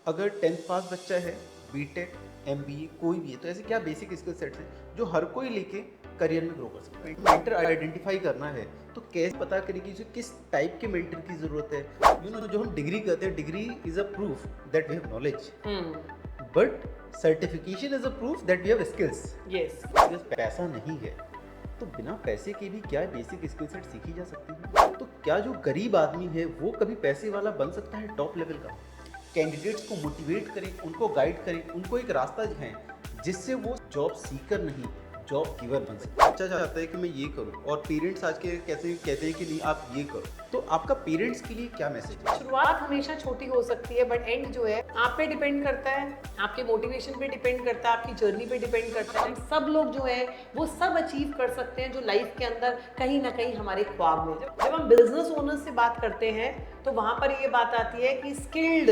अगर 10th पास बच्चा है, बीटेक, एमबीए कोई भी है, तो ऐसे क्या बेसिक स्किल सेट्स हैं जो हर कोई लेके करियर में ग्रो कर सकता है। मेंटर आइडेंटिफाई करना है तो कैसे पता करें कि उसे किस टाइप के मेंटर की जरूरत है। जो हम डिग्री करते हैं, degree is a proof that we have knowledge, but certification is a proof that we have skills. Yes. पैसा नहीं है तो बिना पैसे के भी क्या बेसिक स्किल सेट सीखी जा सकती है। तो क्या जो गरीब आदमी है वो कभी पैसे वाला बन सकता है टॉप लेवल का? कैंडिडेट्स को मोटिवेट करें, उनको गाइड करें, उनको एक रास्ता दिखाएं जिससे वो जॉब सीकर नहीं जॉब गिवर बन सके। बच्चा चाहता है कि मैं ये करूं और पेरेंट्स आज के कैसे कहते हैं कि नहीं आप ये करो, तो आपका पेरेंट्स के लिए क्या मैसेज है? शुरुआत हमेशा छोटी हो सकती है, बट एंड जो है आप पे डिपेंड करता है, आपके मोटिवेशन पे डिपेंड करता है, आपकी जर्नी पे डिपेंड करता है। हम सब लोग जो है वो सब अचीव कर सकते हैं जो लाइफ के अंदर कहीं ना कहीं हमारे ख्वाब में। जब हम बिजनेस ओनर से बात करते हैं तो वहां पर ये बात आती है कि स्किल्ड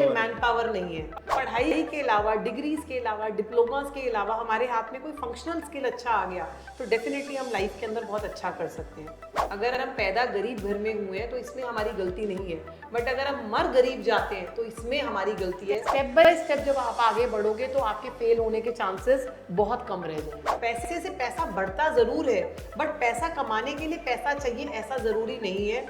मैन पावर नहीं है। पढ़ाई के अलावा, डिग्रीज के अलावा, डिप्लोमास के अलावा हमारे हाथ में कोई फंक्शनल स्किल अच्छा आ गया तो डेफिनेटली हम लाइफ के अंदर बहुत अच्छा कर सकते हैं। अगर हम पैदा गरीब घर में हुए हैं तो इसमें हमारी गलती नहीं है, बट अगर हम मर गरीब जाते हैं तो इसमें हमारी गलती है। स्टेप बाय स्टेप जब आप आगे बढ़ोगे तो आपके फेल होने के चांसेस बहुत कम रह जाएंगे। पैसे से पैसा बढ़ता जरूर है, बट पैसा कमाने के लिए पैसा चाहिए ऐसा जरूरी नहीं है।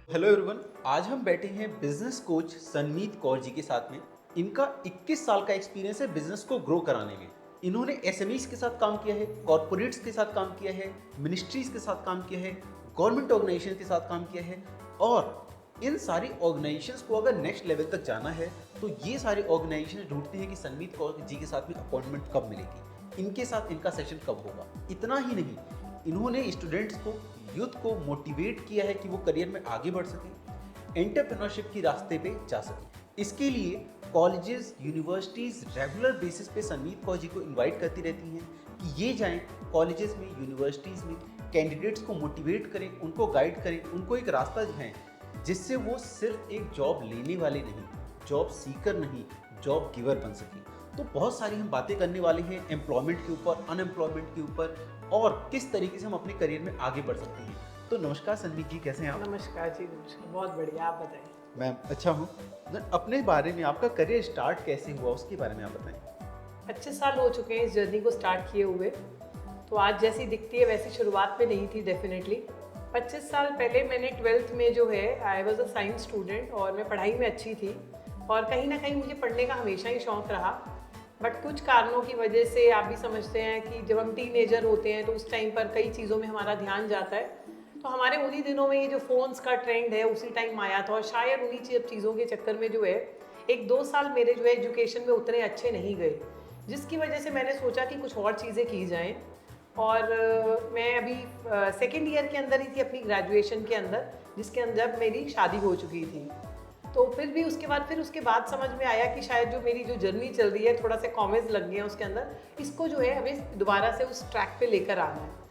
हेलो एवरीवन, आज हम बैठे हैं बिजनेस कोच सनमीत कौर जी के साथ में। इनका 21 साल का एक्सपीरियंस है बिजनेस को ग्रो कराने में। इन्होंने एसएमईज के साथ काम किया है, कॉर्पोरेट्स के साथ काम किया है, मिनिस्ट्रीज के साथ काम किया है, गवर्नमेंट ऑर्गेनाइजेशन के साथ काम किया है। और इन सारी ऑर्गेनाइजेशंस को अगर नेक्स्ट लेवल तक जाना है तो ये सारी ऑर्गेनाइजेशन ढूंढती है कि सनमीत कौर जी के साथ में अपॉइंटमेंट कब मिलेगी, इनके साथ इनका सेशन कब होगा। इतना ही नहीं, इन्होंने स्टूडेंट्स को, यूथ को मोटिवेट किया है कि वो करियर में आगे बढ़ सकें, एंटरप्रेन्योरशिप की रास्ते पे जा सकें। इसके लिए कॉलेजेस, यूनिवर्सिटीज़ रेगुलर बेसिस पे सनमीत कौर जी को इनवाइट करती रहती हैं कि ये जाएं कॉलेजेस में, यूनिवर्सिटीज़ में, कैंडिडेट्स को मोटिवेट करें, उनको गाइड करें, उनको एक रास्ता दिखाएं जिससे वो सिर्फ एक जॉब लेने वाले नहीं, जॉब सीकर नहीं, जॉब गिवर बन सकें। तो बहुत सारी हम बातें करने वाले हैं एम्प्लॉयमेंट के ऊपर, अनएम्प्लॉयमेंट के ऊपर, और किस तरीके से हम अपने करियर में आगे बढ़ सकते हैं। तो नमस्कार सनमीत जी, कैसे हैं आप? नमस्कार जी, नमस्कार। बहुत बढ़िया, आप बताएं। मैं अच्छा हूँ। अपने बारे में, आपका करियर स्टार्ट कैसे हुआ उसके बारे में आप बताएं। 25 साल हो चुके हैं इस जर्नी को स्टार्ट किए हुए, तो आज जैसी दिखती है वैसी शुरुआत पे नहीं थी डेफिनेटली। 25 साल पहले मैंने 12th में जो है, I was a science student और मैं पढ़ाई में अच्छी थी और कहीं ना कहीं मुझे पढ़ने का हमेशा ही शौक़ रहा। बट कुछ कारणों की वजह से, आप भी समझते हैं कि जब हम टीनेजर होते हैं तो उस टाइम पर कई चीज़ों में हमारा ध्यान जाता है। तो हमारे उन्हीं दिनों में ये जो फ़ोन्स का ट्रेंड है उसी टाइम आया था और शायद उन्हीं चीज़ों के चक्कर में जो है 1-2 साल मेरे जो है एजुकेशन में उतने अच्छे नहीं गए, जिसकी वजह से मैंने सोचा कि कुछ और चीज़ें की जाएँ। और मैं अभी सेकेंड ईयर के अंदर ही थी अपनी ग्रेजुएशन के अंदर, जिसके अंदर मेरी शादी हो चुकी थी। तो फिर भी उसके बाद समझ में आया कि शायद जो मेरी जो जर्नी चल रही है, थोड़ा सा कॉमेंट्स लग गए हैं उसके अंदर, इसको जो है हमें दोबारा से उस ट्रैक पे लेकर आना है।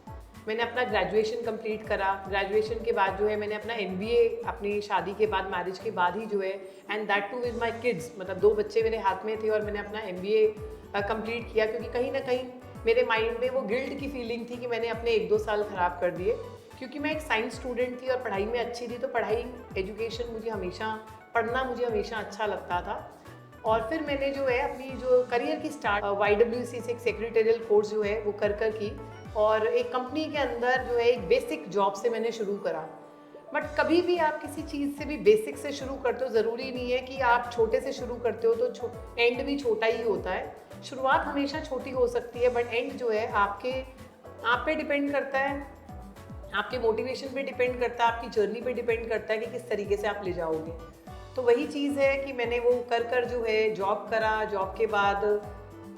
मैंने अपना ग्रेजुएशन कंप्लीट करा। ग्रेजुएशन के बाद जो है मैंने अपना एमबीए अपनी शादी के बाद, मैरिज के बाद ही जो है, and that too with my kids, मतलब 2 बच्चे मेरे हाथ में थे और मैंने अपना एमबीए कंप्लीट किया, क्योंकि कहीं ना कहीं मेरे माइंड में वो गिल्ट की फीलिंग थी कि मैंने अपने 1-2 साल ख़राब कर दिए। क्योंकि मैं एक साइंस स्टूडेंट थी और पढ़ाई में अच्छी थी, तो पढ़ाई, एजुकेशन पढ़ना मुझे हमेशा अच्छा लगता था। और फिर मैंने जो है अपनी जो करियर की स्टार्ट YWC से एक सेक्रेटरियल कोर्स जो है वो कर की, और एक कंपनी के अंदर जो है एक बेसिक जॉब से मैंने शुरू करा। बट कभी भी आप किसी चीज़ से भी बेसिक से शुरू करते हो, ज़रूरी नहीं है कि आप छोटे से शुरू करते हो तो एंड भी छोटा ही होता है। शुरुआत हमेशा छोटी हो सकती है, बट एंड जो है आप पे डिपेंड करता है, आपके मोटिवेशन पे डिपेंड करता है, आपकी जर्नी पे डिपेंड करता है कि किस तरीके से आप ले जाओगे। तो वही चीज़ है कि मैंने वो कर जो है जॉब करा। जॉब के बाद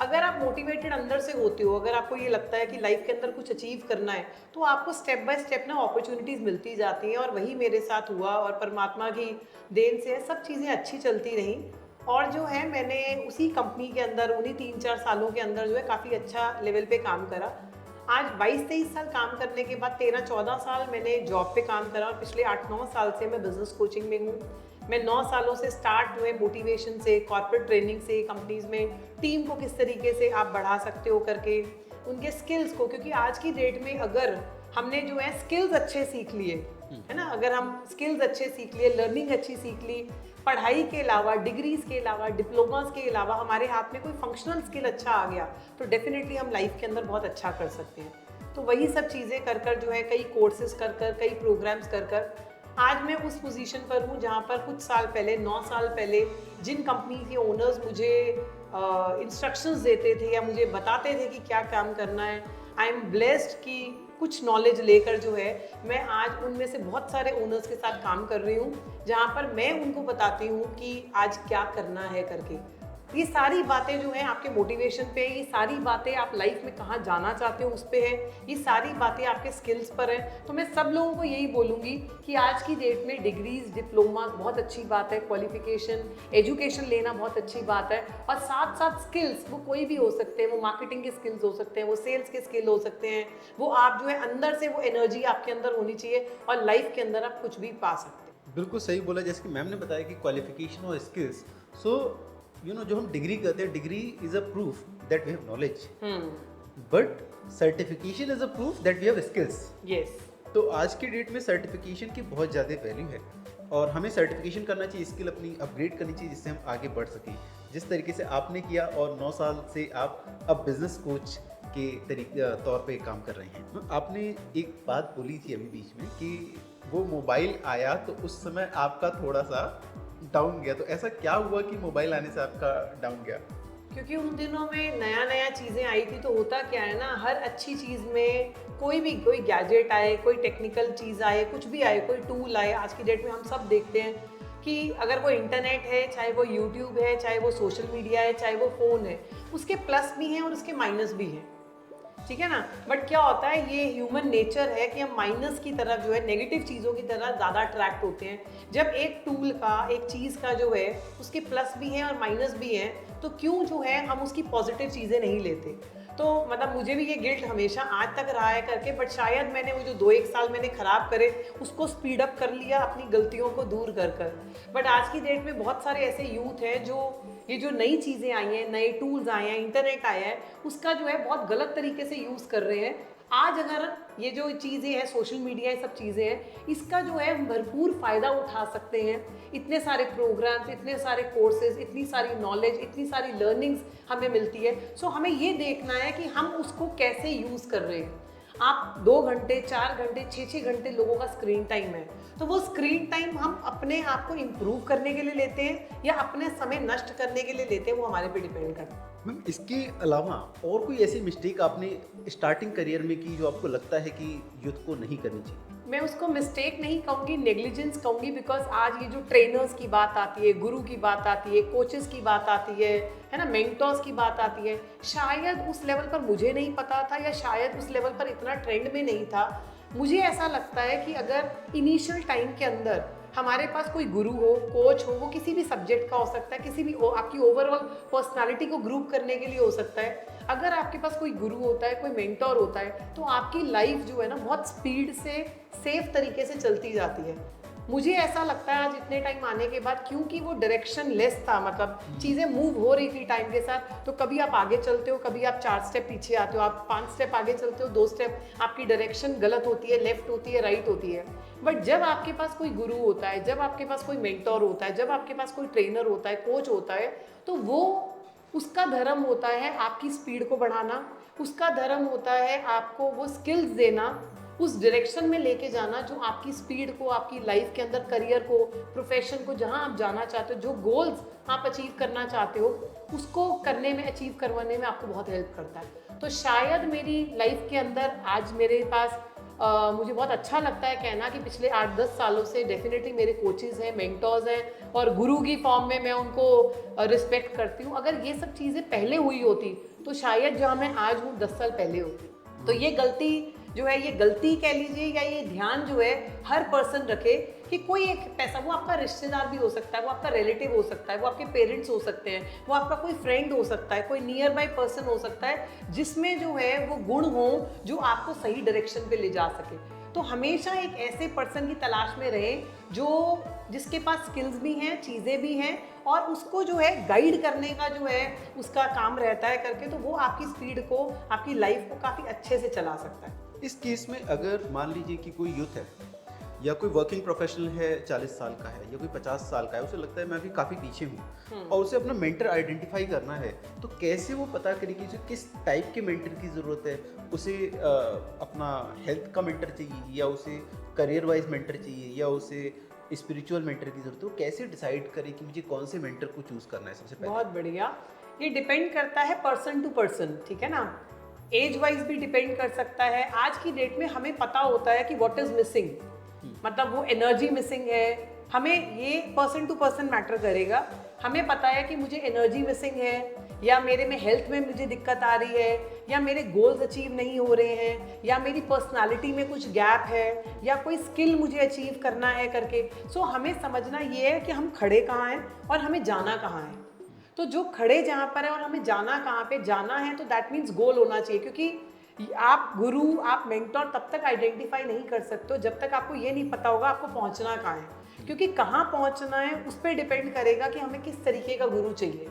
अगर आप मोटिवेटेड अंदर से होते हो, अगर आपको ये लगता है कि लाइफ के अंदर कुछ अचीव करना है, तो आपको स्टेप बाय स्टेप ना अपॉर्चुनिटीज़ मिलती जाती हैं, और वही मेरे साथ हुआ और परमात्मा की देन से सब चीज़ें अच्छी चलती रहीं। और जो है मैंने उसी कंपनी के अंदर उन्हीं 3-4 सालों के अंदर जो है काफ़ी अच्छा लेवल पे काम करा। आज 22-23 साल काम करने के बाद 13-14 साल मैंने जॉब पे काम करा, और पिछले 8-9 साल से मैं बिजनेस कोचिंग में हूँ। मैं 9 सालों से स्टार्ट हुए मोटिवेशन से, कॉर्पोरेट ट्रेनिंग से, कंपनीज में टीम को किस तरीके से आप बढ़ा सकते हो करके, उनके स्किल्स को, क्योंकि आज की डेट में अगर हमने जो है स्किल्स अच्छे सीख लिए, है ना, अगर हम स्किल्स अच्छे सीख लिए, लर्निंग अच्छी सीख ली, पढ़ाई के अलावा, डिग्रीज के अलावा, डिप्लोमास के अलावा हमारे हाथ में कोई फंक्शनल स्किल अच्छा आ गया तो डेफिनेटली हम लाइफ के अंदर बहुत अच्छा कर सकते हैं। तो वही सब चीज़ें कर कर जो है, कई कोर्सेज कर कर, कई प्रोग्राम्स कर कर आज मैं उस पोजीशन पर हूँ जहाँ पर कुछ साल पहले, 9 साल पहले, जिन कंपनी के ओनर्स मुझे इंस्ट्रक्शंस देते थे या मुझे बताते थे कि क्या काम करना है, आई एम ब्लेस्ड कि कुछ नॉलेज लेकर जो है मैं आज उनमें से बहुत सारे ओनर्स के साथ काम कर रही हूँ, जहाँ पर मैं उनको बताती हूँ कि आज क्या करना है करके। ये सारी बातें जो हैं आपके मोटिवेशन पे, ये सारी बातें आप लाइफ में कहाँ जाना चाहते हो उस पे है, ये सारी बातें आपके स्किल्स पर हैं। तो मैं सब लोगों को यही बोलूँगी कि आज की डेट में डिग्रीज, डिप्लोमा बहुत अच्छी बात है, क्वालिफिकेशन, एजुकेशन लेना बहुत अच्छी बात है, और साथ साथ स्किल्स वो कोई भी हो सकते हैं, वो मार्केटिंग के स्किल्स हो सकते हैं, वो सेल्स के स्किल हो सकते हैं, वो आप जो है अंदर से वो एनर्जी आपके अंदर होनी चाहिए और लाइफ के अंदर आप कुछ भी पा सकते हैं। बिल्कुल सही बोला, जैसे कि मैम ने बताया कि क्वालिफिकेशन और स्किल्स, सो जो हम डिग्री करते हैं, degree is a proof that we have knowledge, but certification is a proof that we have skills. Yes. तो आज की डेट में सर्टिफिकेशन की बहुत ज़्यादा वैल्यू है और हमें सर्टिफिकेशन करना चाहिए, स्किल अपनी अपग्रेड करनी चाहिए जिससे हम आगे बढ़ सकें, जिस तरीके से आपने किया। और 9 साल से आप अब बिजनेस कोच के तरीके तौर पे काम कर रहे हैं। आपने एक बात बोली थी अभी बीच में कि वो मोबाइल आया तो उस समय आपका थोड़ा सा डाउन गया, तो ऐसा क्या हुआ कि मोबाइल आने से आपका डाउन गया? क्योंकि उन दिनों में नया नया चीज़ें आई थी, तो होता क्या है ना, हर अच्छी चीज़ में कोई गैजेट आए, कोई टेक्निकल चीज़ आए, कुछ भी आए, कोई टूल आए, आज की डेट में हम सब देखते हैं कि अगर वो इंटरनेट है, चाहे वो यूट्यूब है, चाहे वो सोशल मीडिया है, चाहे वो फ़ोन है, उसके प्लस भी हैं और उसके माइनस भी हैं, ठीक है ना। बट क्या होता है, ये ह्यूमन नेचर है कि हम माइनस की तरफ जो है, नेगेटिव चीज़ों की तरफ ज़्यादा अट्रैक्ट होते हैं। जब एक टूल का, एक चीज़ का जो है उसके प्लस भी हैं और माइनस भी हैं, तो क्यों जो है हम उसकी पॉजिटिव चीज़ें नहीं लेते। तो मतलब मुझे भी ये गिल्ट हमेशा आज तक रहा है करके, बट शायद मैंने वो जो 2-1 साल मैंने ख़राब करे उसको स्पीड अप कर लिया अपनी गलतियों को दूर कर कर। बट आज की डेट में बहुत सारे ऐसे यूथ हैं जो ये जो नई चीज़ें आई हैं, नए टूल्स आए हैं, इंटरनेट आया है, उसका जो है बहुत गलत तरीके से यूज़ कर रहे हैं। आज अगर ये जो चीज़ें हैं, सोशल मीडिया, ये सब चीज़ें हैं, इसका जो है हम भरपूर फ़ायदा उठा सकते हैं। इतने सारे प्रोग्राम्स, इतने सारे कोर्सेज, इतनी सारी नॉलेज, इतनी सारी लर्निंग्स हमें मिलती है। सो हमें ये देखना है कि हम उसको कैसे यूज़ कर रहे हैं। आप 2 घंटे, 4 घंटे, 6-6 घंटे लोगों का स्क्रीन टाइम है, तो वो स्क्रीन टाइम हम अपने आप को इम्प्रूव करने के लिए लेते हैं या अपने समय नष्ट करने के लिए लेते हैं, वो हमारे पे डिपेंड करता है। मैम, इसके अलावा और कोई ऐसी मिस्टेक आपने स्टार्टिंग करियर में की जो आपको लगता है कि यूथ को नहीं करनी चाहिए? मैं उसको मिस्टेक नहीं कहूँगी, नेग्लिजेंस कहूँगी, बिकॉज आज ये जो ट्रेनर्स की बात आती है, गुरु की बात आती है, कोचेस की बात आती है ना, मेंटर्स की बात आती है, शायद उस लेवल पर मुझे नहीं पता था या शायद उस लेवल पर इतना ट्रेंड में नहीं था। मुझे ऐसा लगता है कि अगर इनिशियल टाइम के अंदर हमारे पास कोई गुरु हो, कोच हो, वो किसी भी सब्जेक्ट का हो सकता है, किसी भी आपकी ओवरऑल पर्सनालिटी को ग्रूप करने के लिए हो सकता है। अगर आपके पास कोई गुरु होता है, कोई मेंटर होता है, तो आपकी लाइफ जो है ना बहुत स्पीड से, सेफ तरीके से चलती जाती है। मुझे ऐसा लगता है आज इतने टाइम आने के बाद, क्योंकि वो डायरेक्शन लेस था, मतलब चीज़ें मूव हो रही थी टाइम के साथ, तो कभी आप आगे चलते हो, कभी आप 4 स्टेप पीछे आते हो, आप 5 स्टेप आगे चलते हो, 2 स्टेप आपकी डायरेक्शन गलत होती है, लेफ्ट होती है, राइट होती है। बट जब आपके पास कोई गुरु होता है, जब आपके पास कोई मेंटर होता है, जब आपके पास कोई ट्रेनर होता है, कोच होता है, तो वो उसका धर्म होता है आपकी स्पीड को बढ़ाना, उसका धर्म होता है आपको वो स्किल्स देना, उस डायरेक्शन में लेके जाना जो आपकी स्पीड को, आपकी लाइफ के अंदर करियर को, प्रोफेशन को, जहां आप जाना चाहते हो, जो गोल्स आप अचीव करना चाहते हो, उसको करने में, अचीव करवाने में आपको बहुत हेल्प करता है। तो शायद मेरी लाइफ के अंदर आज मेरे पास मुझे बहुत अच्छा लगता है कहना कि पिछले 8-10 सालों से डेफिनेटली मेरे कोचेज़ हैं, मेंटर्स हैं और गुरु की फॉर्म में मैं उनको रिस्पेक्ट करती हूँ। अगर ये सब चीज़ें पहले हुई होती तो शायद जहाँ मैं आज हूँ 10 साल पहले होती। तो ये गलती जो है ये गलती कह लीजिए या ये ध्यान जो है हर पर्सन रखे कि कोई एक पैसा, वो आपका रिश्तेदार भी हो सकता है, वो आपका रिलेटिव हो सकता है, वो आपके पेरेंट्स हो सकते हैं, वो आपका कोई फ्रेंड हो सकता है, कोई नियर बाय पर्सन हो सकता है, जिसमें जो है वो गुण हो जो आपको सही डायरेक्शन पे ले जा सके। तो हमेशा एक ऐसे पर्सन की तलाश में रहे जो जिसके पास स्किल्स भी हैं, चीज़ें भी हैं, और उसको जो है गाइड करने का जो है उसका काम रहता है करके, तो वो आपकी स्पीड को, आपकी लाइफ को काफ़ी अच्छे से चला सकता है। इस केस में अगर मान लीजिए कि कोई यूथ है या कोई वर्किंग प्रोफेशनल है, 40 साल का है या कोई 50 साल का है, उसे लगता है मैं अभी काफ़ी पीछे हूँ और उसे अपना मेंटर आइडेंटिफाई करना है, तो कैसे वो पता करे कि उसे किस टाइप के मेंटर की ज़रूरत है? उसे अपना हेल्थ का मेंटर चाहिए या उसे करियर वाइज मेंटर चाहिए या उसे स्पिरिचुअल मेंटर की ज़रूरत है? वो कैसे डिसाइड करे कि मुझे कौन से मेंटर को चूज़ करना है सबसे पहले? बहुत बढ़िया। ये डिपेंड करता है पर्सन टू पर्सन, ठीक है ना। एज वाइज भी डिपेंड कर सकता है। आज की डेट में हमें पता होता है कि व्हाट इज मिसिंग, मतलब वो एनर्जी मिसिंग है, हमें ये पर्सन टू पर्सन मैटर करेगा। हमें पता है कि मुझे एनर्जी मिसिंग है, या मेरे में हेल्थ में मुझे दिक्कत आ रही है, या मेरे गोल्स अचीव नहीं हो रहे हैं, या मेरी पर्सनालिटी में कुछ गैप है, या कोई स्किल मुझे अचीव करना है करके। सो हमें समझना ये है कि हम खड़े कहाँ हैं और हमें जाना कहाँ है। तो जो खड़े जहाँ पर है और हमें जाना कहाँ पे जाना है, तो दैट मीन्स गोल होना चाहिए। क्योंकि आप गुरु, आप मेंटोर तब तक आइडेंटिफाई नहीं कर सकते हो जब तक आपको ये नहीं पता होगा आपको पहुँचना कहाँ है। क्योंकि कहाँ पहुँचना है उस पर डिपेंड करेगा कि हमें किस तरीके का गुरु चाहिए।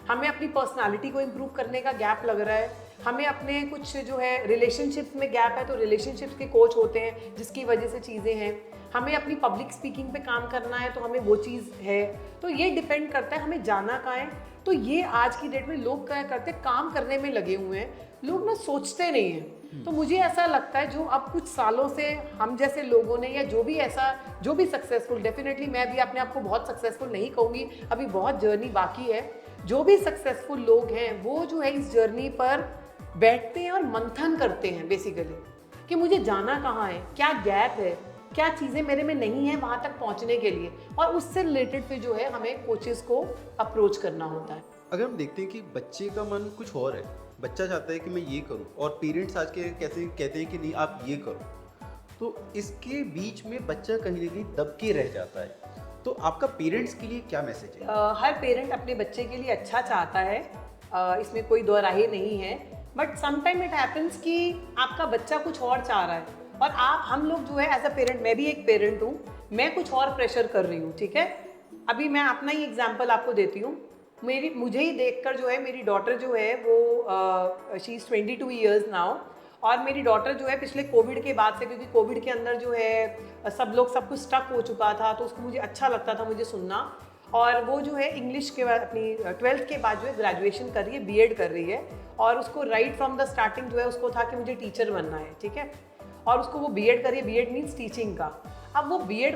हमें अपनी पर्सनालिटी को इम्प्रूव करने का गैप लग रहा है, हमें अपने कुछ जो है रिलेशनशिप्स में गैप है, तो रिलेशनशिप्स के कोच होते हैं जिसकी वजह से चीज़ें हैं। हमें अपनी पब्लिक स्पीकिंग पे काम करना है तो हमें वो चीज़ है। तो ये डिपेंड करता है हमें जाना कहाँ है। तो ये आज की डेट में लोग क्या करते हैं, काम करने में लगे हुए हैं, लोग ना सोचते नहीं हैं। तो मुझे ऐसा लगता है जो अब कुछ सालों से हम जैसे लोगों ने, या जो भी ऐसा, जो भी सक्सेसफुल, डेफिनेटली मैं भी अपने आप को बहुत सक्सेसफुल नहीं कहूँगी, अभी बहुत जर्नी बाकी है। जो भी सक्सेसफुल लोग हैं वो जो है इस जर्नी पर बैठते हैं और मंथन करते हैं बेसिकली कि मुझे जाना कहाँ है, क्या गैप है, क्या चीज़ें मेरे में नहीं है वहाँ तक पहुँचने के लिए, और उससे रिलेटेड फिर जो है हमें कोचेस को अप्रोच करना होता है। अगर हम देखते हैं कि बच्चे का मन कुछ और है, बच्चा चाहता है कि मैं ये करूं और पेरेंट्स आज के कैसे कहते हैं कि नहीं आप ये करो, तो इसके बीच में बच्चा कहीं ना कहीं दब के रह जाता है। तो आपका पेरेंट्स के लिए क्या मैसेज है? हर पेरेंट अपने बच्चे के लिए अच्छा चाहता है, इसमें कोई दो राहें नहीं है। बट समटाइम इट हैपन्स कि आपका बच्चा कुछ और चाह रहा है और हम लोग जो है एज अ पेरेंट, मैं भी एक पेरेंट हूँ, मैं कुछ और प्रेशर कर रही हूँ, ठीक है। अभी मैं अपना ही एग्जाम्पल आपको देती हूँ। मुझे ही देखकर जो है मेरी डॉटर जो है वो शी इज़ 22 ईयर्स नाउ, और मेरी डॉटर जो है पिछले कोविड के बाद से, क्योंकि कोविड के अंदर जो है सब कुछ स्टक हो चुका था, तो उसको मुझे अच्छा लगता था मुझे सुनना, और वो जो है इंग्लिश के बाद अपनी 12th के बाद जो है ग्रेजुएशन कर रही है, बीएड कर रही है, और उसको राइट फ्रॉम द स्टार्टिंग जो है उसको था कि मुझे टीचर बनना है, ठीक है। और उसको वो बीएड कर रही है, बीएड मीन्स टीचिंग का। अब वो बीएड,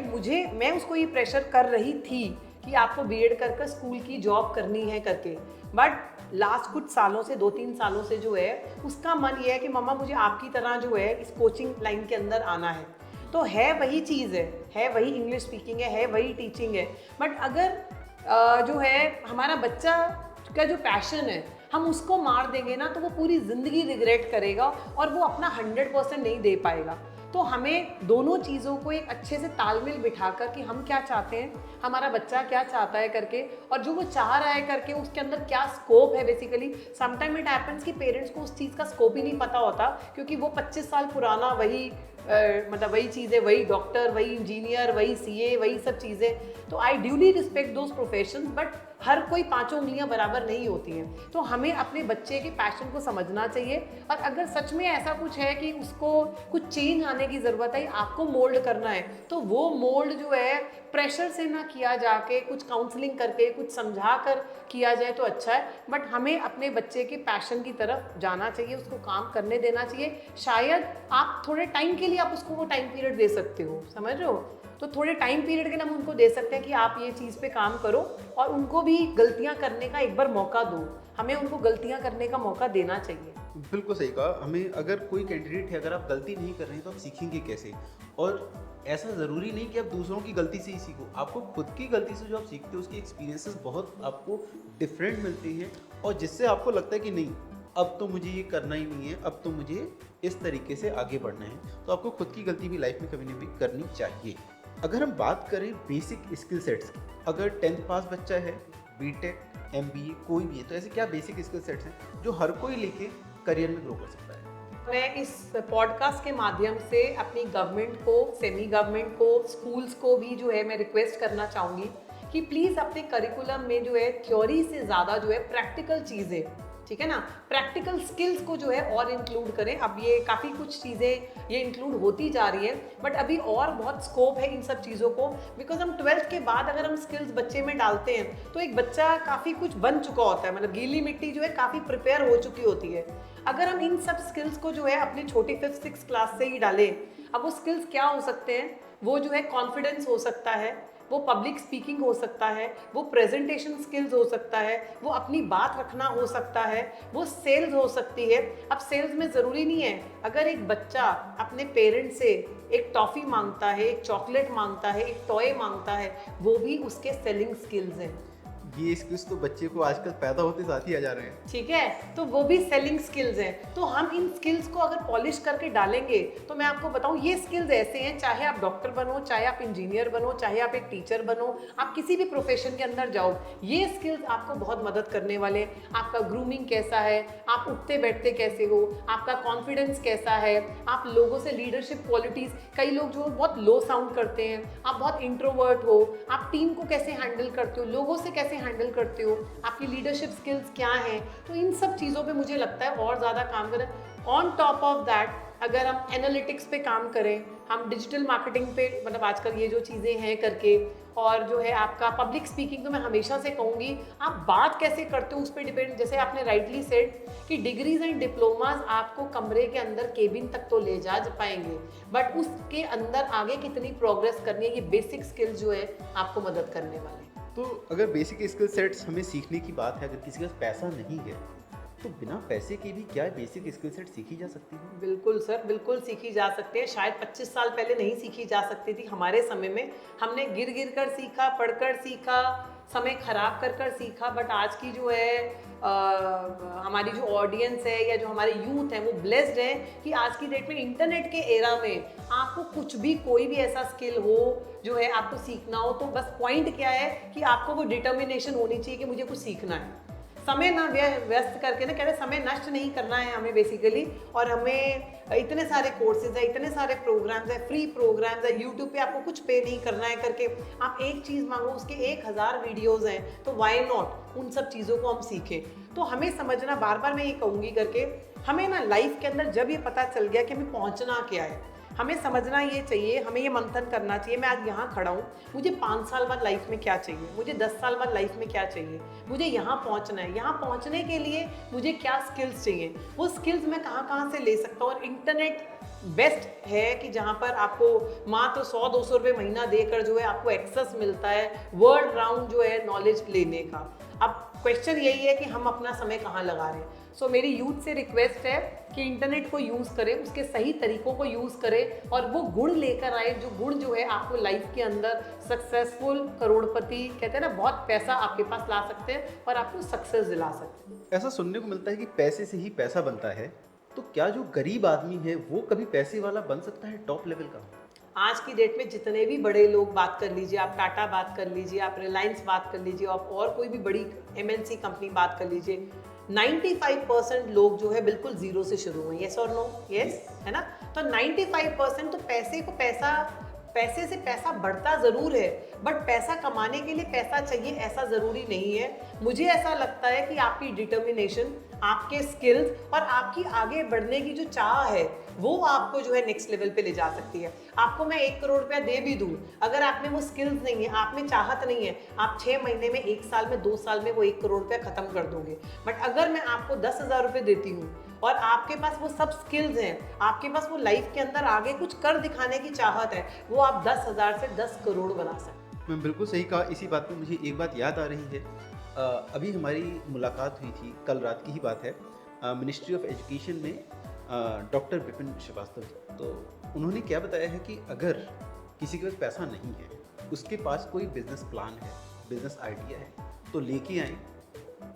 मैं उसको ये प्रेशर कर रही थी कि आपको बीएड कर स्कूल की जॉब करनी है करके, बट लास्ट कुछ सालों से, 2-3 सालों से जो है उसका मन ये है कि मम्मा मुझे आपकी तरह जो है इस कोचिंग लाइन के अंदर आना है। तो है वही चीज़ है वही इंग्लिश स्पीकिंग है वही टीचिंग है, बट अगर जो है हमारा बच्चा का जो पैशन है हम उसको मार देंगे ना, तो वो पूरी ज़िंदगी रिग्रेट करेगा और वो अपना 100% नहीं दे पाएगा। तो हमें दोनों चीज़ों को एक अच्छे से तालमेल बिठाकर कि हम क्या चाहते हैं, हमारा बच्चा क्या चाहता है करके, और जो वो चाह रहा है करके उसके अंदर क्या स्कोप है। बेसिकली समटाइम इट हैपेंस कि पेरेंट्स को उस चीज़ का स्कोप ही नहीं पता होता, क्योंकि वो 25 साल पुराना वही मतलब वही चीज़ें, वही डॉक्टर, वही इंजीनियर, वही सीए, वही सब चीज़ें। तो I duly respect those professions, but हर कोई पांचों उंगलियां बराबर नहीं होती हैं। तो हमें अपने बच्चे के पैशन को समझना चाहिए, और अगर सच में ऐसा कुछ है कि उसको कुछ चेंज आने की ज़रूरत है, आपको मोल्ड करना है, तो वो मोल्ड जो है प्रेशर से ना किया जाके, कुछ काउंसलिंग करके, कुछ समझा कर किया जाए तो अच्छा है। बट हमें अपने बच्चे के पैशन की तरफ जाना चाहिए, उसको काम करने देना चाहिए। शायद आप थोड़े टाइम के लिए आप उसको वो टाइम पीरियड दे सकते हो, समझ रहे हो। तो थोड़े टाइम पीरियड के लिए हम उनको दे सकते हैं कि आप ये चीज़ पे काम करो, और उनको भी गलतियां करने का एक बार मौका दो। हमें उनको गलतियां करने का मौका देना चाहिए। बिल्कुल सही कहा। हमें अगर कोई कैंडिडेट है, अगर आप गलती नहीं कर रहे हैं तो आप सीखेंगे कैसे? और ऐसा ज़रूरी नहीं कि आप दूसरों की गलती से ही सीखो, आपको खुद की गलती से जो आप सीखते हो उसके एक्सपीरियंसेस बहुत आपको डिफरेंट मिलते हैं, और जिससे आपको लगता है कि नहीं अब तो मुझे ये करना ही नहीं है, अब तो मुझे इस तरीके से आगे बढ़ना है, तो आपको खुद की गलती भी लाइफ में कभी ना कभी करनी चाहिए। अगर हम बात करें बेसिक स्किल सेट्स की, अगर 10th पास बच्चा है, बीटेक, एमबीए कोई भी है, तो ऐसे क्या बेसिक स्किल सेट्स हैं जो हर कोई लेके करियर में ग्रो कर सकता है? मैं इस पॉडकास्ट के माध्यम से अपनी गवर्नमेंट को, सेमी गवर्नमेंट को, स्कूल्स को भी जो है मैं रिक्वेस्ट करना चाहूँगी कि प्लीज़ अपने करिकुलम में जो है थ्योरी से ज़्यादा जो है प्रैक्टिकल चीज़ें, ठीक है ना, प्रैक्टिकल स्किल्स को जो है और इंक्लूड करें। अब ये काफ़ी कुछ चीज़ें ये इंक्लूड होती जा रही हैं, बट अभी और बहुत स्कोप है इन सब चीज़ों को, बिकॉज हम 12th के बाद अगर हम स्किल्स बच्चे में डालते हैं तो एक बच्चा काफ़ी कुछ बन चुका होता है, मतलब गीली मिट्टी जो है काफ़ी प्रिपेयर हो चुकी होती है। अगर हम इन सब स्किल्स को जो है अपनी छोटी 5th 6th क्लास से ही डालें, अब वो स्किल्स क्या हो सकते हैं, वो जो है कॉन्फिडेंस हो सकता है, वो पब्लिक स्पीकिंग हो सकता है, वो प्रेजेंटेशन स्किल्स हो सकता है, वो अपनी बात रखना हो सकता है, वो सेल्स हो सकती है। अब सेल्स में ज़रूरी नहीं है, अगर एक बच्चा अपने पेरेंट्स से एक टॉफ़ी मांगता है, एक चॉकलेट मांगता है, एक टॉय मांगता है, वो भी उसके सेलिंग स्किल्स हैं। ये स्किल्स तो बच्चे को आजकल पैदा होते साथ ही आ जा रहे हैं। ठीक है, तो वो भी सेलिंग स्किल्स हैं। तो हम इन स्किल्स को अगर पॉलिश करके डालेंगे तो मैं आपको बताऊं, ये स्किल्स ऐसे हैं, चाहे आप डॉक्टर बनो, चाहे आप इंजीनियर बनो, चाहे आप एक टीचर बनो, आप किसी भी प्रोफेशन के अंदर जाओ, ये स्किल्स आपको बहुत मदद करने वाले हैं। आपका ग्रूमिंग कैसा है, आप उठते बैठते कैसे हो, आपका कॉन्फिडेंस कैसा है, आप लोगों से लीडरशिप क्वालिटीज़, कई लोग जो बहुत लो साउंड करते हैं, आप बहुत इंट्रोवर्ट हो, आप टीम को कैसे हैंडल करते हो, लोगों से कैसे हैंडल करते हो, आपकी लीडरशिप स्किल्स क्या हैं, तो इन सब चीज़ों पे मुझे लगता है और ज़्यादा काम करें। ऑन टॉप ऑफ दैट, अगर हम एनालिटिक्स पे काम करें, हम डिजिटल मार्केटिंग पे, मतलब आजकल ये जो चीज़ें हैं करके, और जो है आपका पब्लिक स्पीकिंग, तो मैं हमेशा से कहूँगी आप बात कैसे करते हो उस पर डिपेंड। जैसे आपने राइटली सेड कि डिग्रीज एंड डिप्लोमाज आपको कमरे के अंदर केबिन तक तो ले जा पाएंगे, बट उसके अंदर आगे कितनी प्रोग्रेस करनी है, ये बेसिक स्किल्स जो है आपको मदद करने वाले हैं। तो अगर बेसिक स्किल सेट्स हमें सीखने की बात है, अगर किसी के पास पैसा नहीं है, तो बिना पैसे के भी क्या बेसिक स्किल सेट सीखी जा सकती है? बिल्कुल सर, बिल्कुल सीखी जा सकती है। शायद 25 साल पहले नहीं सीखी जा सकती थी, हमारे समय में हमने गिर गिर कर सीखा, पढ़कर सीखा, समय खराब कर कर सीखा। बट आज की जो है हमारी जो ऑडियंस है या जो हमारे यूथ हैं वो ब्लेस्ड हैं कि आज की डेट में इंटरनेट के एरा में आपको कुछ भी, कोई भी ऐसा स्किल हो जो है आपको सीखना हो, तो बस पॉइंट क्या है कि आपको वो डिटर्मिनेशन होनी चाहिए कि मुझे कुछ सीखना है। समय ना व्यस्त करके ना, कह रहे समय नष्ट नहीं करना है हमें बेसिकली, और हमें इतने सारे कोर्सेज है, इतने सारे प्रोग्राम्स है, फ्री प्रोग्राम्स है, यूट्यूब पे आपको कुछ पे नहीं करना है करके आप एक चीज़ मांगो, उसके 1000 वीडियोस हैं, तो वाई नॉट उन सब चीज़ों को हम सीखें। तो हमें समझना, बार बार मैं ये कहूँगी करके, हमें ना लाइफ के अंदर जब ये पता चल गया कि हमें पहुँचना क्या है, हमें समझना ये चाहिए, हमें ये मंथन करना चाहिए, मैं आज यहाँ खड़ा हूँ, मुझे 5 साल बाद लाइफ में क्या चाहिए, मुझे 10 साल बाद लाइफ में क्या चाहिए, मुझे यहाँ पहुँचना है, यहाँ पहुँचने के लिए मुझे क्या स्किल्स चाहिए, वो स्किल्स मैं कहाँ कहाँ से ले सकता हूँ। और इंटरनेट बेस्ट है कि जहाँ पर आपको मात्र 100-200 रुपये महीना देकर जो है आपको एक्सेस मिलता है वर्ल्ड राउंड जो है नॉलेज लेने का। अब क्वेश्चन यही है कि हम अपना समय कहाँ लगा रहे हैं। सो मेरी यूथ से रिक्वेस्ट है कि इंटरनेट को यूज़ करें, उसके सही तरीकों को यूज़ करें, और वो गुण लेकर आए, जो गुण जो है आपको लाइफ के अंदर सक्सेसफुल, करोड़पति, कहते हैं ना, बहुत पैसा आपके पास ला सकते हैं और आपको सक्सेस दिला सकते हैं। ऐसा सुनने को मिलता है कि पैसे से ही पैसा बनता है, तो क्या जो गरीब आदमी है वो कभी पैसे वाला बन सकता है, टॉप लेवल का? आज की डेट में जितने भी बड़े लोग बात कर लीजिए, आप टाटा बात कर लीजिए, आप रिलायंस बात कर लीजिए, आप और कोई भी बड़ी MNC कंपनी बात कर लीजिए, 95% लोग जो है बिल्कुल जीरो से शुरू हुए। यस और नो? यस, है ना? तो 95% तो पैसे से पैसा बढ़ता ज़रूर है, बट पैसा कमाने के लिए पैसा चाहिए ऐसा ज़रूरी नहीं है। मुझे ऐसा लगता है कि आपकी डिटर्मिनेशन, आपके स्किल्स और आपकी आगे बढ़ने की जो चाह है वो आपको जो है नेक्स्ट लेवल पे ले जा सकती है। आपको मैं 1 करोड़ रुपया दे भी दूँ, अगर आप में वो स्किल्स नहीं है, आप में चाहत नहीं है, आप 6 महीने में, 1 साल में, 2 साल में वो 1 करोड़ रुपया खत्म कर दोगे। बट अगर मैं आपको 10,000 रुपये देती हूँ और आपके पास वो सब स्किल्स हैं, आपके पास वो लाइफ के अंदर आगे कुछ कर दिखाने की चाहत है, वो आप 10,000 से 10 करोड़ बना सकते हैं। मैं बिल्कुल सही कहा। इसी बात पे मुझे एक बात याद आ रही है, अभी हमारी मुलाकात हुई थी, कल रात की ही बात है, मिनिस्ट्री ऑफ एजुकेशन में डॉक्टर विपिन श्रीवास्तव जी। तो उन्होंने क्या बताया है कि अगर किसी के पास पैसा नहीं है, उसके पास कोई बिजनेस प्लान है, बिजनेस आइडिया है, तो लेके आए,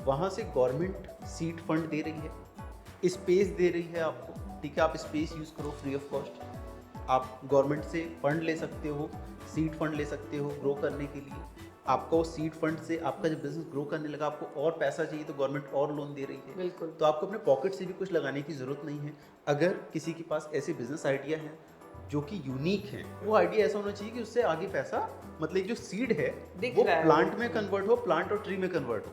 वहाँ से गवर्नमेंट सीड फंड दे रही है, स्पेस दे रही है आपको, ठीक है, आप स्पेस यूज़ करो फ्री ऑफ कॉस्ट। आप गवर्नमेंट से फंड ले सकते हो, सीड फंड ले सकते हो ग्रो करने के लिए। आपको उस सीड फंड से आपका जब बिजनेस ग्रो करने लगा, आपको और पैसा चाहिए तो गवर्नमेंट और लोन दे रही है। बिल्कुल। तो आपको अपने पॉकेट से भी कुछ लगाने की ज़रूरत नहीं है। अगर किसी के पास ऐसे बिजनेस आइडिया है जो कि यूनिक है, वो आइडिया ऐसा होना चाहिए कि उससे आगे पैसा, मतलब जो सीड है दिख वो रहा है। प्लांट में कन्वर्ट हो, प्लांट और ट्री में कन्वर्ट हो।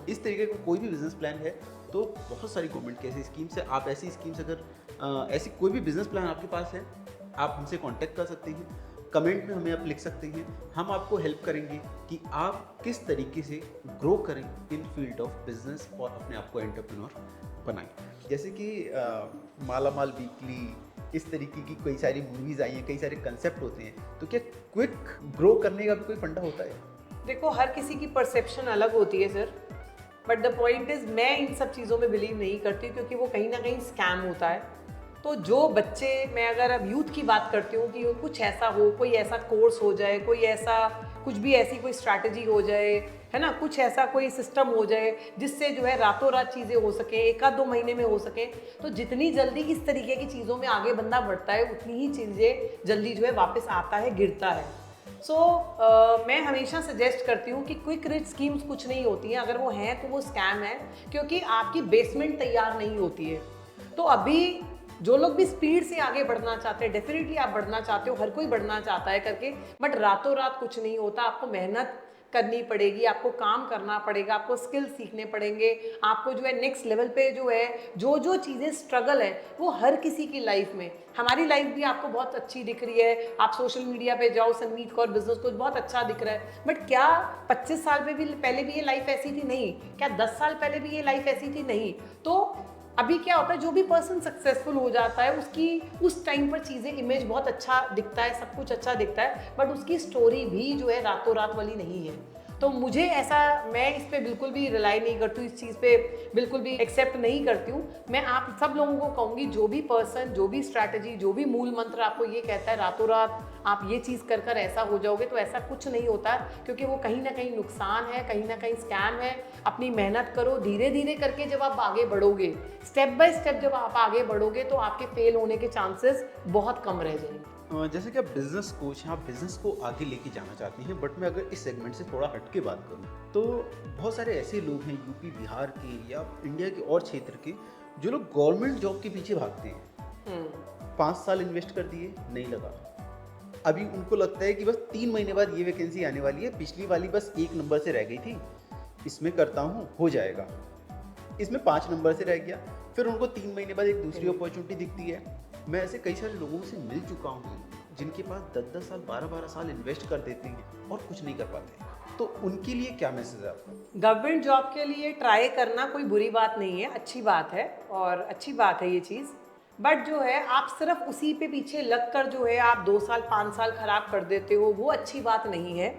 इस तरीके का कोई भी बिजनेस प्लान है तो बहुत सारी गवर्नमेंट की ऐसी स्कीम्स है। आप ऐसी स्कीम्स अगर ऐसी कोई भी बिजनेस प्लान आपके पास है, आप हमसे कांटेक्ट कर सकते हैं, कमेंट में हमें आप लिख सकते हैं। हम आपको हेल्प करेंगे कि आप किस तरीके से ग्रो करें इन फील्ड ऑफ बिजनेस और अपने आप को एंटरप्रेन्योर बनाएं। जैसे कि माला माल वीकली, इस तरीके की कई सारी मूवीज़ आई हैं, कई सारे कंसेप्ट होते हैं, तो क्या क्विक ग्रो करने का भी कोई फंडा होता है? देखो, हर किसी की परसेप्शन अलग होती है sir, but the point is मैं इन सब चीज़ों में बिलीव नहीं करती, क्योंकि वो कहीं ना कहीं स्कैम होता है। तो जो बच्चे, मैं अगर अब यूथ की बात करती हूँ कि कुछ ऐसा हो, कोई ऐसा कोर्स हो जाए, कोई ऐसा कुछ भी ऐसी कोई स्ट्रैटेजी हो जाए, है ना, कुछ ऐसा कोई सिस्टम हो जाए जिससे जो है रातों रात चीज़ें हो सके, एक आध 2 महीने में हो सके, तो जितनी जल्दी इस तरीके की चीज़ों में आगे बंदा बढ़ता है, उतनी ही चीज़ें जल्दी जो है वापस आता है, गिरता है। सो मैं हमेशा सजेस्ट करती हूँ कि क्विक रिच स्कीम्स कुछ नहीं होती हैं। अगर वो हैं तो वो स्कैम है, क्योंकि आपकी बेसमेंट तैयार नहीं होती है। तो अभी जो लोग भी स्पीड से आगे बढ़ना चाहते हैं, डेफिनेटली आप बढ़ना चाहते हो, हर कोई बढ़ना चाहता है करके, बट रातों रात कुछ नहीं होता। आपको मेहनत करनी पड़ेगी, आपको काम करना पड़ेगा, आपको स्किल सीखने पड़ेंगे, आपको जो है नेक्स्ट लेवल पे जो है जो जो चीज़ें स्ट्रगल है वो हर किसी की लाइफ में, हमारी लाइफ भी आपको बहुत अच्छी दिख रही है। आप सोशल मीडिया पे जाओ, सनमीत कौर बिजनेस कोच बहुत अच्छा दिख रहा है, बट क्या 25 साल पे भी पहले भी ये लाइफ ऐसी थी? नहीं। क्या 10 साल पहले भी ये लाइफ ऐसी थी? नहीं। तो अभी क्या होता है, जो भी पर्सन सक्सेसफुल हो जाता है उसकी उस टाइम पर चीज़ें, इमेज बहुत अच्छा दिखता है, सब कुछ अच्छा दिखता है, बट उसकी स्टोरी भी जो है रातों रात वाली नहीं है। तो मुझे ऐसा, मैं इस पे बिल्कुल भी रिलाई नहीं करती हूँ, इस चीज़ पे बिल्कुल भी एक्सेप्ट नहीं करती हूँ। मैं आप सब लोगों को कहूँगी, जो भी पर्सन, जो भी स्ट्रैटेजी, जो भी मूल मंत्र आपको ये कहता है रातों रात आप ये चीज़ कर कर ऐसा हो जाओगे, तो ऐसा कुछ नहीं होता, क्योंकि वो कहीं ना कहीं नुकसान है, कहीं ना कहीं स्कैम है। अपनी मेहनत करो, धीरे धीरे करके जब आप आगे बढ़ोगे, स्टेप बाय स्टेप जब आप आगे बढ़ोगे, तो आपके फेल होने के चांसेस बहुत कम रह जाएंगे। जैसे कि आप बिजनेस कोच हैं, आप बिजनेस को आगे लेके जाना चाहती हैं, बट मैं अगर इस सेगमेंट से थोड़ा हट के बात करूं, तो बहुत सारे ऐसे लोग हैं यूपी, बिहार के या इंडिया के और क्षेत्र के, जो लोग गवर्नमेंट जॉब के पीछे भागते हैं। 5 साल इन्वेस्ट कर दिए, नहीं लगा। अभी उनको लगता है कि बस 3 महीने बाद ये वैकेंसी आने वाली है, पिछली वाली बस 1 नंबर से रह गई थी, इसमें करता हूँ हो जाएगा। इसमें 5 नंबर से रह गया, फिर उनको 3 महीने बाद एक दूसरी अपॉर्चुनिटी दिखती है। मैं ऐसे कई सारे लोगों से मिल चुका हूँ जिनके पास 10-10 साल, 12-12 साल इन्वेस्ट कर देते हैं और कुछ नहीं कर पाते। तो उनके लिए क्या मैसेज है आपका? गवर्नमेंट जॉब के लिए ट्राई करना कोई बुरी बात नहीं है, अच्छी बात है, और अच्छी बात है ये चीज़। बट जो है, आप सिर्फ उसी पे पीछे लग कर जो है आप 2 साल 5 साल खराब कर देते हो, वो अच्छी बात नहीं है।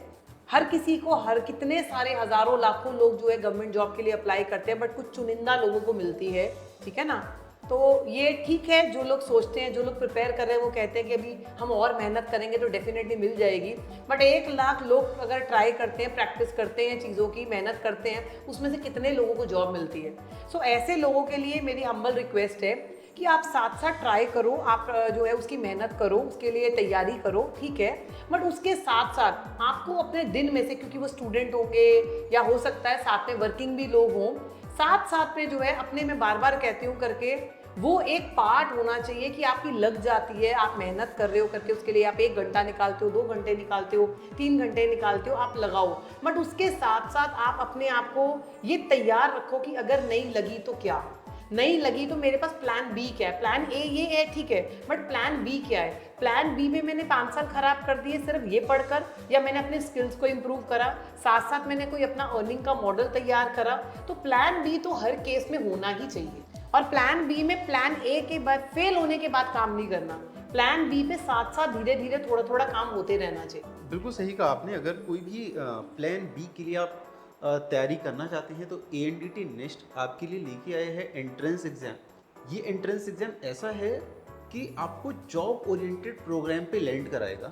हर किसी को, हर कितने सारे हज़ारों लाखों लोग जो है गवर्नमेंट जॉब के लिए अप्लाई करते हैं, बट कुछ चुनिंदा लोगों को मिलती है, ठीक है ना। तो ये ठीक है, जो लोग सोचते हैं, जो लोग प्रिपेयर कर रहे हैं, वो कहते हैं कि अभी हम और मेहनत करेंगे तो डेफिनेटली मिल जाएगी। बट 1 लाख लोग अगर ट्राई करते हैं, प्रैक्टिस करते हैं, चीज़ों की मेहनत करते हैं, उसमें से कितने लोगों को जॉब मिलती है? सो ऐसे लोगों के लिए मेरी हम्बल रिक्वेस्ट है कि आप साथ साथ ट्राई करो, आप जो है उसकी मेहनत करो, उसके लिए तैयारी करो, ठीक है। बट उसके साथ साथ आपको अपने दिन में से, क्योंकि वो स्टूडेंट होंगे या हो सकता है साथ में वर्किंग भी लोग हों, साथ साथ में जो है अपने, में बार बार कहती हूँ करके, वो एक पार्ट होना चाहिए कि आपकी लग जाती है, आप मेहनत कर रहे हो करके, उसके लिए आप 1 घंटा निकालते हो, 2 घंटे निकालते हो, 3 घंटे निकालते हो, आप लगाओ। बट उसके साथ साथ आप अपने आप को ये तैयार रखो कि अगर नहीं लगी तो क्या, नहीं लगी तो मेरे पास प्लान बी क्या है। प्लान ए ये है, ठीक है, बट प्लान बी क्या है? प्लान बी में मैंने 5 साल खराब कर दिए सिर्फ ये पढ़कर, या मैंने अपने स्किल्स को इम्प्रूव करा, साथ साथ मैंने कोई अपना अर्निंग का मॉडल तैयार करा। तो प्लान बी तो हर केस में होना ही चाहिए, और प्लान बी में प्लान ए के बाद, फेल होने के बाद काम नहीं करना। प्लान बी पे साथ साथ धीरे धीरे थोड़ा थोड़ा काम होते रहना चाहिए। बिल्कुल सही कहा आपने। अगर कोई भी प्लान बी के लिए आप तैयारी करना चाहते हैं, तो ANDT नेक्स्ट आपके लिए लेके आए हैं एंट्रेंस एग्ज़ाम। ये एंट्रेंस एग्ज़ाम ऐसा है कि आपको जॉब ओरिएंटेड प्रोग्राम पे लैंड कराएगा।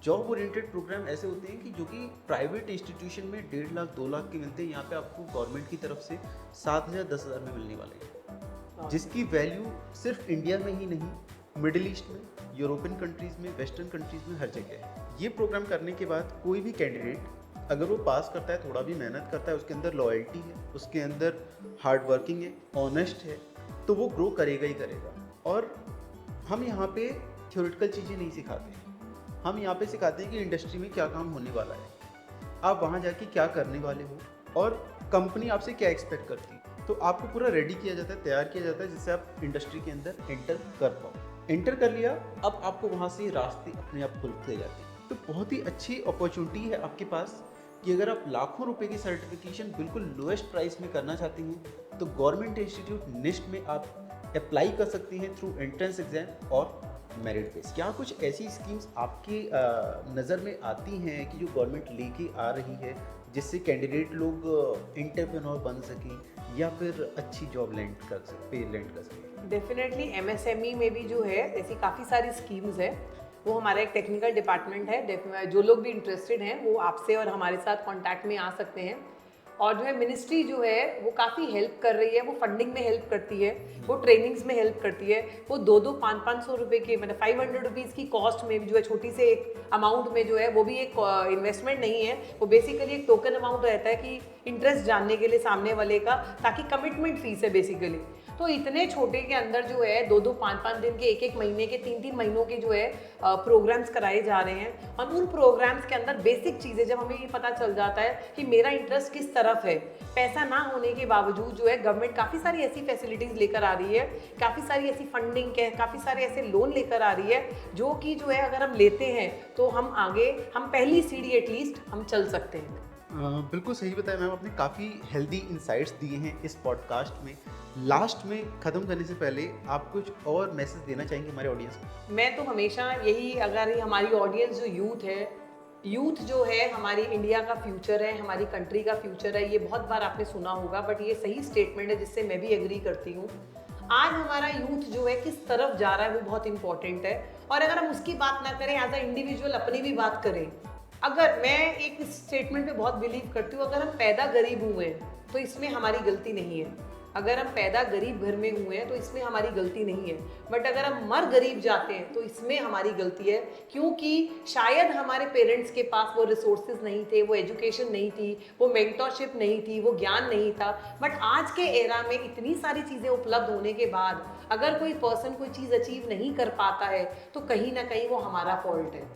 जॉब ओरिएंटेड प्रोग्राम ऐसे होते हैं कि जो कि प्राइवेट इंस्टीट्यूशन में 1.5 लाख 2 लाख के मिलते हैं, यहाँ पे आपको गवर्नमेंट की तरफ से 7,000 10,000 में मिलने वाले हैं। जिसकी वैल्यू सिर्फ इंडिया में ही नहीं, मिडिल ईस्ट में, यूरोपियन कंट्रीज़ में, वेस्टर्न कंट्रीज़ में, हर जगह है। ये प्रोग्राम करने के बाद कोई भी कैंडिडेट अगर वो पास करता है, थोड़ा भी मेहनत करता है, उसके अंदर लॉयल्टी है, उसके अंदर हार्ड वर्किंग है, ऑनेस्ट है, तो वो ग्रो करेगा ही करेगा। और हम यहाँ पे थ्योरेटिकल चीज़ें नहीं सिखाते हैं, हम यहाँ पे सिखाते हैं कि इंडस्ट्री में क्या काम होने वाला है, आप वहाँ जाके क्या करने वाले हो और कंपनी आपसे क्या एक्सपेक्ट करती है। तो आपको पूरा रेडी किया जाता है, तैयार किया जाता है, जिससे आप इंडस्ट्री के अंदर एंटर कर पाओ। एंटर कर लिया, अब आपको वहाँ से रास्ते अपने आप खुलते जाते हैं। तो बहुत ही अच्छी अपॉर्चुनिटी है आपके पास कि अगर आप लाखों रुपए की सर्टिफिकेशन बिल्कुल लोएस्ट प्राइस में करना चाहते हैं तो गवर्नमेंट इंस्टीट्यूट निस्ट में आप अप्लाई कर सकते हैं थ्रू एंट्रेंस एग्जाम और मेरिट बेस। क्या कुछ ऐसी स्कीम्स आपकी नज़र में आती हैं कि जो गवर्नमेंट लेके आ रही है जिससे कैंडिडेट लोग एंटरप्रेन्योर बन सकें या फिर अच्छी जॉब लैंड कर सकें? डेफिनेटली एमएसएमई में भी जो है ऐसी काफ़ी सारी स्कीम्स है। वो हमारा एक टेक्निकल डिपार्टमेंट है, जो लोग भी इंटरेस्टेड हैं वो आपसे और हमारे साथ कांटेक्ट में आ सकते हैं। और जो है मिनिस्ट्री जो है वो काफ़ी हेल्प कर रही है, वो फंडिंग में हेल्प करती है, वो ट्रेनिंग्स में हेल्प करती है। वो 2-500 रुपये के मतलब 500 रुपीज़ की कॉस्ट में भी जो है छोटी से एक अमाउंट में जो है वो भी एक इन्वेस्टमेंट नहीं है, वो बेसिकली एक टोकन अमाउंट रहता है कि इंटरेस्ट जानने के लिए सामने वाले का, ताकि कमिटमेंट फीस है बेसिकली। तो इतने छोटे के अंदर जो है 2-5 दिन के, 1 महीने के, 3 महीनों के जो है प्रोग्राम्स कराए जा रहे हैं। और उन प्रोग्राम्स के अंदर बेसिक चीज़ें जब हमें ये पता चल जाता है कि मेरा इंटरेस्ट किस तरफ है, पैसा ना होने के बावजूद जो है गवर्नमेंट काफ़ी सारी ऐसी फैसिलिटीज़ लेकर आ रही है, काफ़ी सारी ऐसी फंडिंग के, काफ़ी सारे ऐसे लोन लेकर आ रही है जो कि जो है अगर हम लेते हैं तो हम आगे, हम पहली सीढ़ी एटलीस्ट हम चल सकते हैं। बिल्कुल सही बताया मैम, आपने काफ़ी हेल्दी इंसाइट्स दिए हैं इस पॉडकास्ट में। लास्ट में ख़त्म करने से पहले आप कुछ और मैसेज देना चाहेंगे हमारे ऑडियंस को? मैं तो हमेशा यही, अगर ये हमारी ऑडियंस जो यूथ है, यूथ जो है हमारी इंडिया का फ्यूचर है, हमारी कंट्री का फ्यूचर है, ये बहुत बार आपने सुना होगा बट ये सही स्टेटमेंट है जिससे मैं भी एग्री करती हूँ। आज हमारा यूथ जो है किस तरफ जा रहा है वो बहुत इंपॉर्टेंट है। और अगर हम उसकी बात ना करें, एज अ इंडिविजुअल अपनी भी बात करें, अगर मैं एक स्टेटमेंट पे बहुत बिलीव करती हूँ, अगर हम पैदा गरीब हुए हैं तो इसमें हमारी गलती नहीं है। अगर हम पैदा गरीब घर में हुए हैं तो इसमें हमारी गलती नहीं है। बट अगर हम मर गरीब जाते हैं तो इसमें हमारी गलती है, क्योंकि शायद हमारे पेरेंट्स के पास वो रिसोर्सेज नहीं थे, वो एजुकेशन नहीं थी, वो मेंटरशिप नहीं थी, वो ज्ञान नहीं था। बट आज के एरा में इतनी सारी चीज़ें उपलब्ध होने के बाद अगर कोई पर्सन कोई चीज़ अचीव नहीं कर पाता है तो कहीं ना कहीं वो हमारा फॉल्ट है,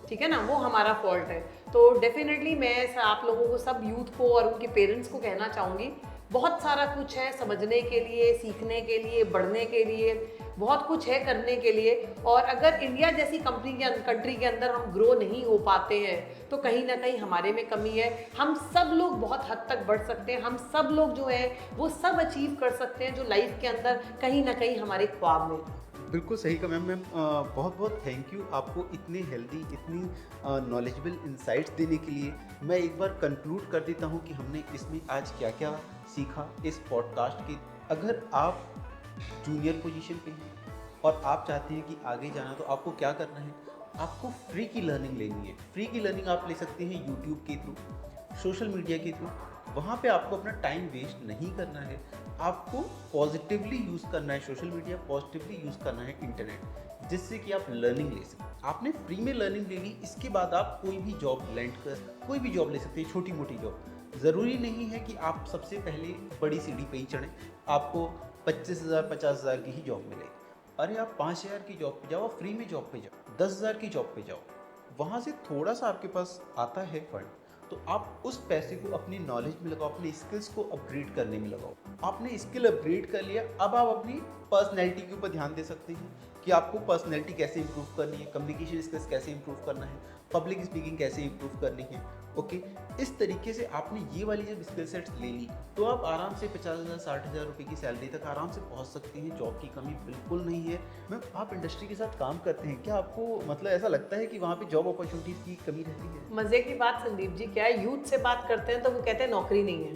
ठीक है ना, वो हमारा फॉल्ट है। तो डेफिनेटली मैं आप लोगों को, सब यूथ को और उनके पेरेंट्स को कहना चाहूँगी, बहुत सारा कुछ है समझने के लिए, सीखने के लिए, बढ़ने के लिए, बहुत कुछ है करने के लिए। और अगर इंडिया जैसी कंट्री के अंदर हम ग्रो नहीं हो पाते हैं तो कहीं ना कहीं हमारे में कमी है। हम सब लोग बहुत हद तक बढ़ सकते हैं, हम सब लोग जो है वो सब अचीव कर सकते हैं जो लाइफ के अंदर कहीं ना कहीं हमारे ख्वाब में। बिल्कुल सही कहा मैम। बहुत बहुत थैंक यू आपको इतने हेल्दी, इतनी नॉलेजेबल इंसाइट्स देने के लिए। मैं एक बार कंक्लूड कर देता हूँ कि हमने इसमें आज क्या क्या सीखा इस पॉडकास्ट के। अगर आप जूनियर पोजीशन पे हैं और आप चाहते हैं कि आगे जाना, तो आपको क्या करना है, आपको फ्री की लर्निंग लेनी है। फ्री की लर्निंग आप ले सकते हैं यूट्यूब के थ्रू, सोशल मीडिया के थ्रू। वहाँ पे आपको अपना टाइम वेस्ट नहीं करना है, आपको पॉजिटिवली यूज़ करना है सोशल मीडिया, पॉजिटिवली यूज़ करना है इंटरनेट, जिससे कि आप लर्निंग ले सकें। आपने फ्री में लर्निंग ले ली, इसके बाद आप कोई भी जॉब लैंड कर, कोई भी जॉब ले सकते हैं, छोटी मोटी जॉब। ज़रूरी नहीं है कि आप सबसे पहले बड़ी सीढ़ी पे ही चढ़ें, आपको 25,000 50,000 की ही जॉब मिलेगी। अरे आप 5,000 की जॉब पे जाओ, फ्री में जॉब पे जाओ, 10,000 की जॉब पे जाओ, वहाँ से थोड़ा सा आपके पास आता है फंड, तो आप उस पैसे को अपनी नॉलेज में लगाओ, अपनी स्किल्स को अपग्रेड करने में लगाओ। आपने स्किल अपग्रेड कर लिया, अब आप अपनी पर्सनैलिटी के ऊपर ध्यान दे सकते हैं कि आपको पर्सनैलिटी कैसे इंप्रूव करनी है, कम्युनिकेशन स्किल्स कैसे इंप्रूव करना है, पब्लिक स्पीकिंग कैसे इंप्रूव करनी है। ओके, इस तरीके से आपने ये वाली जब स्किल सेट्स ले ली तो आप आराम से 50,000 60,000 रुपये की सैलरी तक आराम से पहुंच सकते हैं। जॉब की कमी बिल्कुल नहीं है। मैम, आप इंडस्ट्री के साथ काम करते हैं, क्या आपको मतलब ऐसा लगता है कि वहाँ पे जॉब अपॉर्चुनिटीज़ की कमी रहती है? मज़े की बात संदीप जी क्या है, यूथ से बात करते हैं तो वो कहते हैं नौकरी नहीं है।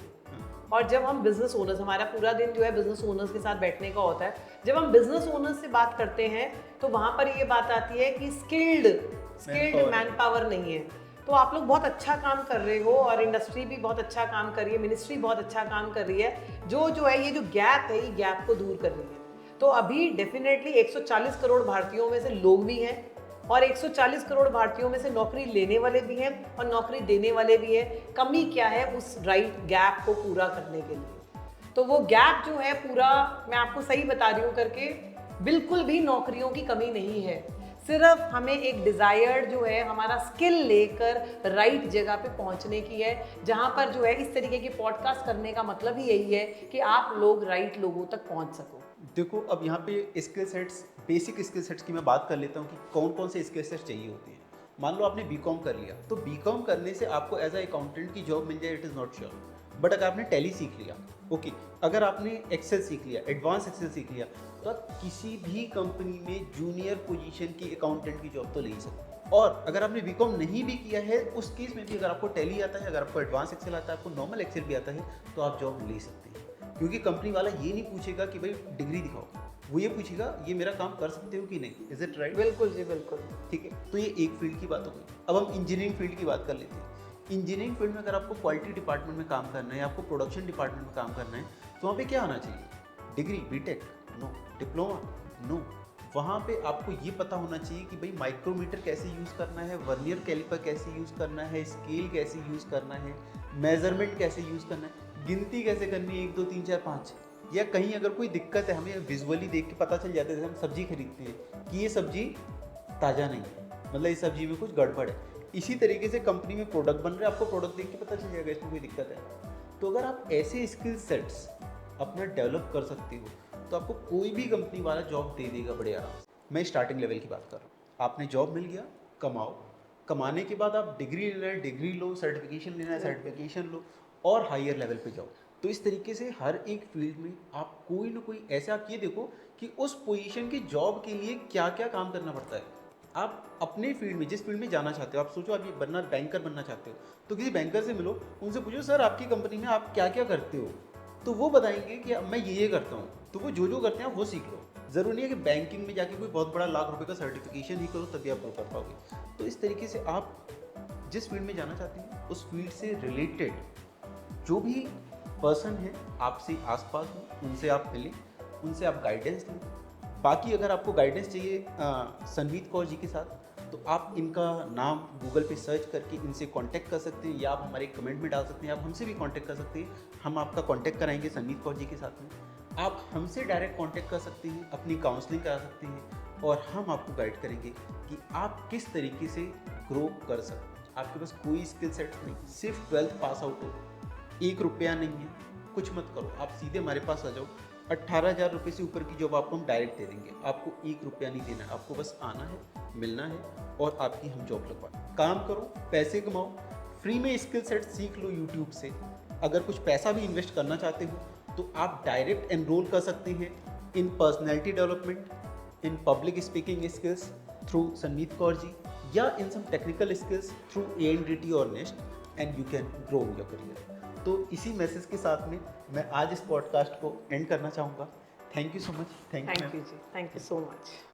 और जब हम बिजनेस ओनर्स, हमारा पूरा दिन जो है बिजनेस ओनर्स के साथ बैठने का होता है, जब हम बिजनेस ओनर्स से बात करते हैं तो वहाँ पर ये बात आती है कि स्किल्ड मैन पावर नहीं है। तो आप लोग बहुत अच्छा काम कर रहे हो और इंडस्ट्री भी बहुत अच्छा काम कर रही है, मिनिस्ट्री बहुत अच्छा काम कर रही है, जो है ये जो गैप है, ये गैप को दूर कर रही है। तो अभी डेफिनेटली 140 करोड़ भारतीयों में से लोग भी हैं और 140 करोड़ भारतीयों में से नौकरी लेने वाले भी हैं और नौकरी देने वाले भी हैं। कमी क्या है उस राइट गैप को पूरा करने के लिए? तो वो गैप जो है पूरा, मैं आपको सही बता रही हूँ करके, बिल्कुल भी नौकरियों की कमी नहीं है। सिर्फ हमें एक डिज़ायर्ड जो है हमारा स्किल लेकर राइट जगह पे पहुंचने की है, जहां पर जो है इस तरीके की पॉडकास्ट करने का मतलब ही यही है कि आप लोग राइट लोगों तक पहुंच सको। देखो, अब यहाँ पे skill sets, basic skill sets की मैं बात कर लेता हूँ कि कौन कौन से स्किल सेट्स चाहिए होते हैं। मान लो आपने बीकॉम कर लिया, तो बीकॉम करने से आपको एज अ अकाउंटेंट की जॉब मिल जाए, it is not sure. But अगर आपने टैली सीख लिया, ओके, अगर आपने एक्सेल सीख लिया, एडवांस एक्सेल सीख लिया, तो आप किसी भी कंपनी में जूनियर पोजीशन की अकाउंटेंट की जॉब तो ले ही सकते। और अगर आपने बीकॉम नहीं भी किया है, उस केस में भी अगर आपको टैली आता है, अगर आपको एडवांस एक्सेल आता है, आपको नॉर्मल एक्सेल भी आता है, तो आप जॉब ले सकते हैं। क्योंकि कंपनी वाला ये नहीं पूछेगा कि भाई डिग्री दिखाओ, वो ये पूछेगा ये मेरा काम कर सकते हो कि नहीं। Is it right? बिल्कुल जी, बिल्कुल। ठीक है, तो ये एक फील्ड की बात हो गई। अब हम इंजीनियरिंग फील्ड की बात कर लेते हैं। इंजीनियरिंग फील्ड में अगर आपको क्वालिटी डिपार्टमेंट में काम करना है, आपको प्रोडक्शन डिपार्टमेंट में काम करना है, तो वहाँ पे क्या आना चाहिए? Degree, BTech? No. Diploma? No. वहाँ पे आपको ये पता होना चाहिए कि भाई माइक्रोमीटर कैसे यूज़ करना है, वर्नियर कैलिपर कैसे यूज़ करना है, स्केल कैसे यूज़ करना है, मेजरमेंट कैसे यूज़ करना है, गिनती कैसे करनी है, 1 2 3 4 5। या कहीं अगर कोई दिक्कत है, हमें विजुअली देख के पता चल जाता है। जैसे हम सब्जी खरीदते हैं कि ये सब्जी ताज़ा नहीं है, मतलब इस सब्जी में कुछ गड़बड़ है। इसी तरीके से कंपनी में प्रोडक्ट बन रहा है, आपको प्रोडक्ट देख के पता चल जाएगा इसमें कोई दिक्कत है। तो अगर आप ऐसे स्किल सेट्स अपना डेवलप कर सकते हो, तो आपको कोई भी कंपनी वाला जॉब दे देगा बड़े आराम से। मैं स्टार्टिंग लेवल की बात कर रहा हूँ। आपने जॉब मिल गया, कमाओ, कमाने के बाद आप डिग्री लेना है डिग्री लो, सर्टिफिकेशन लेना है सर्टिफिकेशन लो, और हायर लेवल पे जाओ। तो इस तरीके से हर एक फील्ड में आप कोई ना कोई ऐसे, आप ये देखो कि उस पोजीशन की जॉब के लिए क्या क्या काम करना पड़ता है। आप अपने फील्ड में, जिस फील्ड में जाना चाहते हो, आप सोचो आप ये बनना, बैंकर बनना चाहते हो, तो किसी बैंकर से मिलो, उनसे पूछो सर आपकी कंपनी में आप क्या क्या करते हो, तो वो बताएंगे कि मैं ये करता हूँ। तो वो जो करते हैं आप वो सीख लो। ज़रूरी नहीं है कि बैंकिंग में जाके कोई बहुत बड़ा लाख रुपए का सर्टिफिकेशन ही करो तभी आप ग्रो कर पाओगे। तो इस तरीके से आप जिस फील्ड में जाना चाहते हैं, उस फील्ड से रिलेटेड जो भी पर्सन है आपसे आसपास हो, उनसे आप मिलें, उनसे आप गाइडेंस लें। बाकी अगर आपको गाइडेंस चाहिए संदीप कौर जी के साथ, तो आप इनका नाम गूगल पे सर्च करके इनसे कांटेक्ट कर सकते हैं, या आप हमारे कमेंट में डाल सकते हैं, आप हमसे भी कांटेक्ट कर सकते हैं। हम आपका कांटेक्ट कराएंगे संदीप कौर जी के साथ में। आप हमसे डायरेक्ट कांटेक्ट कर सकते हैं, अपनी काउंसलिंग करा सकते हैं, और हम आपको गाइड करेंगे कि आप किस तरीके से ग्रो कर सकते हैं। आपके पास कोई स्किल सेट नहीं, सिर्फ 12th पास आउट हो, 1 रुपया नहीं है, कुछ मत करो, आप सीधे हमारे पास आ जाओ। 18,000 रुपये से ऊपर की जॉब आपको हम डायरेक्ट दे देंगे। आपको 1 रुपया नहीं देना, आपको बस आना है, मिलना है, और आपकी हम जॉब लगवा। काम करो, पैसे कमाओ, फ्री में स्किल सेट सीख लो यूट्यूब से। अगर कुछ पैसा भी इन्वेस्ट करना चाहते हो, तो आप डायरेक्ट एनरोल कर सकते हैं in personality development, in public speaking skills through Sandeep Kaur ji, या in some technical skills through ANDT और Nest, and you can grow your career. तो इसी मैसेज के साथ में मैं आज इस पॉडकास्ट को एंड करना चाहूँगा। Thank you so much. Thank you ji, thank you so much.